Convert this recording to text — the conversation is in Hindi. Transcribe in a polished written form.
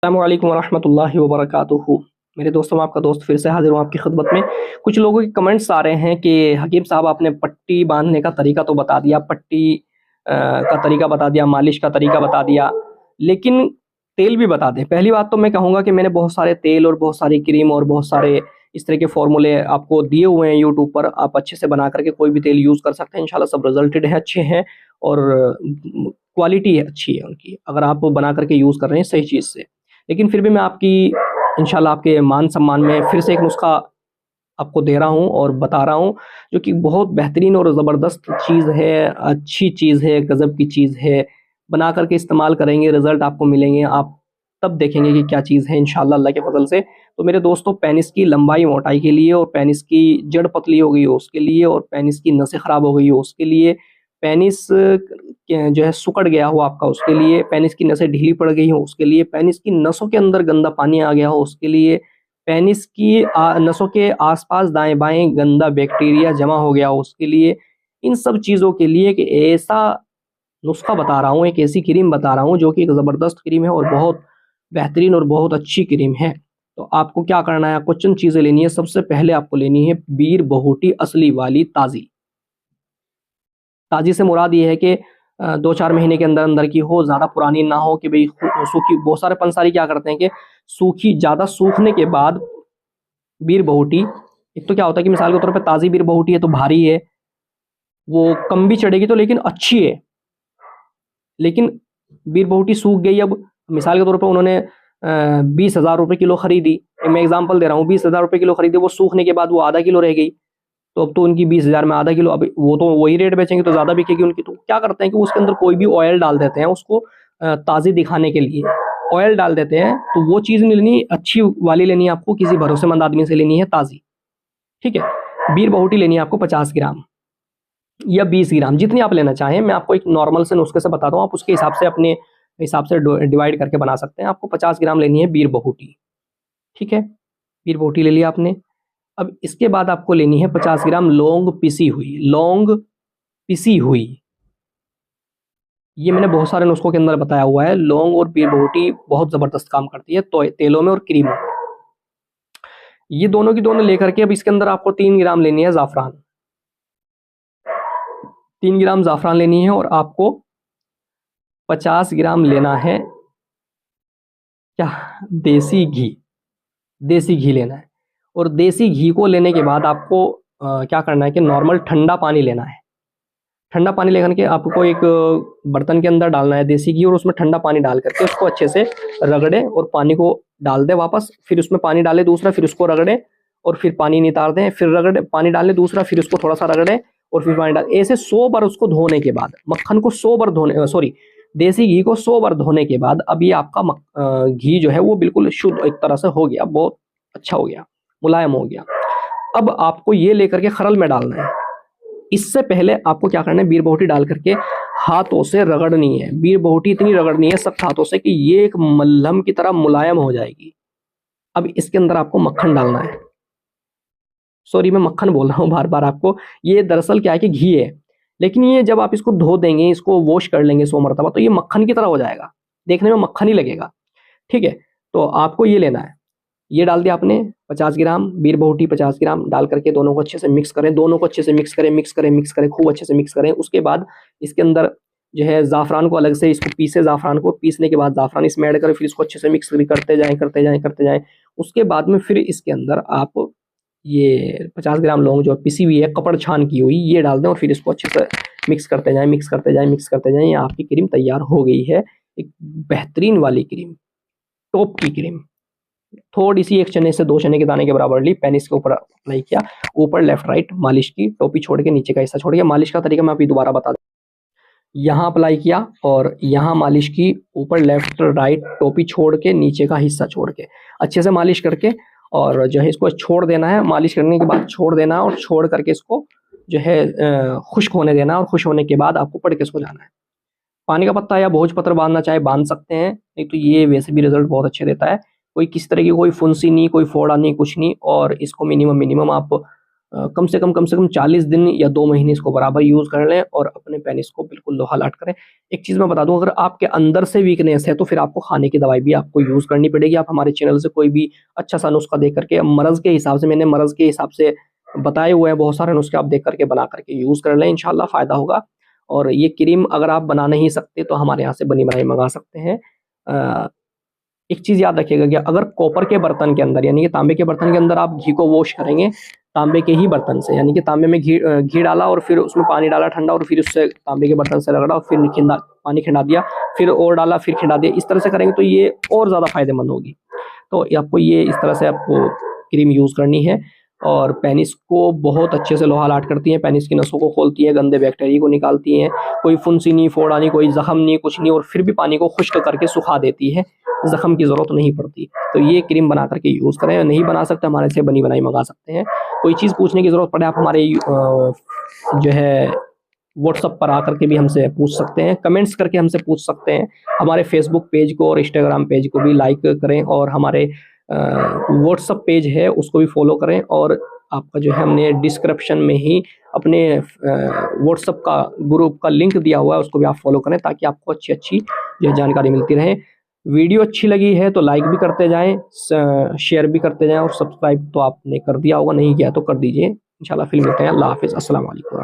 अस्सलामुअलैकुम वरहमतुल्लाहि वबरकातुहू। मेरे दोस्तों, मैं आपका दोस्त फिर से हाज़िर हूँ आपकी खिदमत में। कुछ लोगों के कमेंट्स आ रहे हैं कि हकीम साहब आपने पट्टी बाँधने का तरीका तो बता दिया, पट्टी का तरीका बता दिया, मालिश का तरीका बता दिया, लेकिन तेल भी बता दें। पहली बात तो मैं कहूँगा कि मैंने बहुत सारे तेल और बहुत सारी क्रीम और बहुत सारे इस तरह के फ़ॉर्मूले आपको दिए हुए हैं यूट्यूब पर। आप अच्छे से बना कर के कोई भी तेल यूज़ कर सकते हैं। इंशाल्लाह सब रिज़ल्टेड हैं, अच्छे हैं और क्वालिटी अच्छी है उनकी, अगर आप बना कर के यूज़ कर रहे हैं सही चीज़ से। लेकिन फिर भी मैं आपकी इंशाल्लाह आपके मान-सम्मान में फिर से एक नुस्ख़ा आपको दे रहा हूँ और बता रहा हूँ, जो कि बहुत बेहतरीन और ज़बरदस्त चीज़ है, अच्छी चीज़ है, गज़ब की चीज़ है। बना कर के इस्तेमाल करेंगे, रिज़ल्ट आपको मिलेंगे, आप तब देखेंगे कि क्या चीज़ है इंशाल्लाह अल्लाह के फ़ज़ल से। तो मेरे दोस्तों, पेनिस की लंबाई-मोटाई के लिए और पेनिस की जड़ पतली हो गई हो उसके लिए और पेनिस की नसें ख़राब हो गई हो उसके लिए, पेनिस जो है सिकुड़ गया हो आपका उसके लिए, पेनिस की नसें ढीली पड़ गई हो उसके लिए, पेनिस की नसों के अंदर गंदा पानी आ गया हो उसके लिए, पेनिस की नसों के आस-पास दाएँ-बाएँ गंदा बैक्टीरिया जमा हो गया हो उसके लिए, इन सब चीज़ों के लिए एक ऐसा नुस्ख़ा बता रहा हूँ, एक ऐसी क्रीम बता रहा हूँ जो कि एक ज़बरदस्त क्रीम है और बहुत बेहतरीन और बहुत अच्छी क्रीम है। तो आपको क्या करना है, आपको चंद चीज़ें लेनी है। सबसे पहले आपको लेनी है बीर बहूटी असली वाली ताज़ी। ताज़ी से मुराद ये है कि 2-4 महीने के अंदर-अंदर की हो, ज़्यादा पुरानी ना हो कि भई सूखी। बहुत सारे पंसारी क्या करते हैं कि सूखी ज़्यादा सूखने के बाद बीर बहूटी, एक तो क्या होता है कि मिसाल के तौर पे ताज़ी बीर बहूटी है तो भारी है, वो कम भी चढ़ेगी तो लेकिन अच्छी है। लेकिन बीर बहूटी सूख गई, अब मिसाल के तौर पे उन्होंने 20,000 रुपए किलो खरीदी, मैं एग्ज़ाम्पल दे रहा हूँ, 20,000 रुपए किलो खरीदी, वो सूखने के बाद वो आधा किलो रह गई। तो अब तो उनकी 20,000 में आधा किलो, अब वो तो वही रेट बेचेंगे तो ज़्यादा बिकेगी उनकी। तो क्या करते हैं कि उसके अंदर कोई भी ऑयल डाल देते हैं उसको ताज़ी दिखाने के लिए। ऑयल डाल देते हैं, तो वो चीज़ नहीं लेनी, अच्छी वाली लेनी है आपको, किसी भरोसेमंद आदमी से लेनी है ताज़ी, ठीक है? बीर बहूटी लेनी है आपको 50 ग्राम या 20 ग्राम, जितनी आप लेना चाहें। मैं आपको एक नॉर्मल से नुस्खे से बताता हूँ, आप उसके हिसाब से अपने हिसाब से डिवाइड करके बना सकते हैं। आपको 50 ग्राम लेनी है बीर बहूटी, ठीक है? बीर बहूटी ले लिया आपने। अब इसके बाद आपको लेनी है 50 ग्राम लौंग पिसी हुई, लौंग पिसी हुई। ये मैंने बहुत सारे नुस्खों के अंदर बताया हुआ है। लौंग और बीर बहूटी बहुत ज़बरदस्त काम करती है तो तेलों में और क्रीमों में। ये दोनों की दोनों लेकर के अब इसके अंदर आपको 3 ग्राम लेनी है ज़ाफ़रान। 3 ग्राम ज़ाफ़रान लेनी है और आपको 50 ग्राम लेना है क्या? देसी घी। देसी घी लेना है और देसी घी को लेने के बाद आपको क्या करना है कि नॉर्मल ठंडा पानी लेना है। ठंडा पानी लेकर के आपको एक बर्तन के अंदर डालना है देसी घी और उसमें ठंडा पानी डाल करके उसको अच्छे से रगड़ें और पानी को डाल दें वापस, फिर उसमें पानी डालें दूसरा, फिर उसको रगड़ें और फिर पानी नितार दें, फिर रगड़ें, पानी डालें दूसरा, फिर उसको थोड़ा-सा रगड़ें और फिर पानी डाल, ऐसे 100 बार उसको धोने के बाद, मक्खन को 100 बार धोने सॉरी देसी घी को 100 बार धोने के बाद अब ये आपका घी जो है वो बिल्कुल शुद्ध एक तरह से हो गया, बहुत अच्छा हो गया, मुलायम हो गया। अब आपको ये लेकर के खरल में डालना है। इससे पहले आपको क्या करना है, बीर बहूटी डाल करके हाथों से रगड़नी है। बीर बहूटी इतनी रगड़नी है सख्त हाथों से कि ये एक मलहम की तरह मुलायम हो जाएगी। अब इसके अंदर आपको मक्खन डालना है। सॉरी, मैं मक्खन बोल रहा हूँ बार-बार आपको। ये दरअसल क्या है कि घी है, लेकिन ये जब आप इसको धो देंगे, इसको वॉश कर लेंगे 100 मरतबा, तो ये मक्खन की तरह हो जाएगा। देखने में मक्खन ही लगेगा, ठीक है? तो आपको ये लेना है। ये डाल दिया आपने 50 ग्राम, बीर बहूटी 50 ग्राम डाल करके दोनों को अच्छे से मिक्स करें, दोनों को अच्छे से मिक्स करें, मिक्स करें, मिक्स करें, खूब अच्छे से मिक्स करें। उसके बाद इसके अंदर जो है ज़ाफ़रान को अलग से इसको पीसें, ज़ाफ़रान को पीसने के बाद ज़ाफ़रान इसमें ऐड करें, फिर इसको अच्छे से मिक्स करते जाएँ, करते जाएँ, करते जाएँ। उसके बाद में फिर इसके अंदर आप ये 50 ग्राम लौंग जो पिसी हुई है, कपड़ छान की हुई, ये डाल दें और फिर इसको अच्छे से मिक्स करते जाएँ, मिक्स करते जाएँ, मिक्स करते जाएँ। ये आपकी क्रीम तैयार हो गई है, एक बेहतरीन वाली क्रीम, टॉप की क्रीम। थोड़ी-सी 1 चने से 2 चने के दाने के बराबर ली, पेनिस के ऊपर अप्लाई किया, ऊपर लेफ्ट राइट मालिश की, टोपी छोड़ के नीचे का हिस्सा छोड़ के। मालिश का तरीका मैं अभी दोबारा बता दूँ। यहाँ अप्लाई किया और यहाँ मालिश की, ऊपर लेफ्ट राइट टोपी छोड़ के, नीचे का हिस्सा छोड़ के, अच्छे से मालिश करके और जो है इसको छोड़ देना है। मालिश करने के बाद छोड़ देना है और छोड़ करके इसको जो है खुश्क होने देना है और खुश्क होने के बाद आपको पढ़ के सो जाना है। पानी का पत्ता या भोज-पत्र बाँधना चाहे बाँध सकते हैं, नहीं तो ये वैसे भी रिज़ल्ट बहुत अच्छे देता है। कोई किसी तरह की कोई फुंसी नहीं, कोई फोड़ा नहीं, कुछ नहीं और इसको मिनिमम आप कम से कम 40 दिन या 2 महीने इसको बराबर यूज़ कर लें और अपने पेनिस को बिल्कुल लोहा-लाट करें। एक चीज़ मैं बता दूँ, अगर आपके अंदर से वीकनेस है तो फिर आपको खाने की दवाई भी आपको यूज़ करनी पड़ेगी। आप हमारे चैनल से कोई भी अच्छा-सा नुस्खा देख कर के मर्ज़ के हिसाब से, मैंने मर्ज़ के हिसाब से बताए हुए हैं बहुत सारे नुस्खे, आप देख कर के बना कर के यूज़ कर लें, इंशाल्लाह फ़ायदा होगा। और ये क्रीम अगर आप बना नहीं सकते तो हमारे यहाँ से बनी-बनाई मँगा सकते हैं। अ एक चीज़ याद रखिएगा कि अगर कॉपर के बर्तन के अंदर यानी कि तांबे के बर्तन के अंदर आप घी को वॉश करेंगे, तांबे के ही बर्तन से, यानी कि तांबे में घी डाला और फिर उसमें पानी डाला ठंडा और फिर उससे तांबे के बर्तन से रगड़ा और फिर खिंदा पानी खिंडा दिया, फिर और डाला, फिर खिंडा दिया। इस तरह से करेंगे तो ये और ज़्यादा फ़ायदेमंद होगी। तो ये आपको ये इस तरह से आपको क्रीम यूज़ करनी है और पेनिस को बहुत अच्छे से लोहा-लाट करती है, पेनिस की नसों को खोलती है, गंदे बैक्टीरिया को निकालती हैं, कोई फुंसी नहीं, फोड़ा नहीं, कोई ज़ख्म नहीं, कुछ नहीं, और फिर भी पानी को खुश्क करके सुखा देती है, ज़ख्म की ज़रूरत नहीं पड़ती। तो ये क्रीम बना कर के यूज़ करें, नहीं बना सकते हमारे से बनी-बनाई मँगा सकते हैं। कोई चीज़ पूछने की ज़रूरत पड़े आप हमारे जो है व्हाट्सएप पर आकर के भी हमसे पूछ सकते हैं, कमेंट्स करके हमसे पूछ सकते हैं। हमारे फ़ेसबुक पेज को और इंस्टाग्राम पेज को भी लाइक करें और हमारे व्हाट्सएप पेज है उसको भी फ़ॉलो करें, और आपका जो है हमने डिस्क्रिप्शन में ही अपने व्हाट्सएप का ग्रुप का लिंक दिया हुआ है, उसको भी आप फ़ॉलो करें ताकि आपको अच्छी-अच्छी जो है जानकारी मिलती रहे। वीडियो अच्छी लगी है तो लाइक भी करते जाएँ, शेयर भी करते जाएँ, और सब्सक्राइब तो आपने कर दिया होगा, नहीं किया तो कर दीजिए। इंशाल्लाह फिर मिलते हैं। अल्लाह हाफ़िज़। अस्सलाम वालेकुम।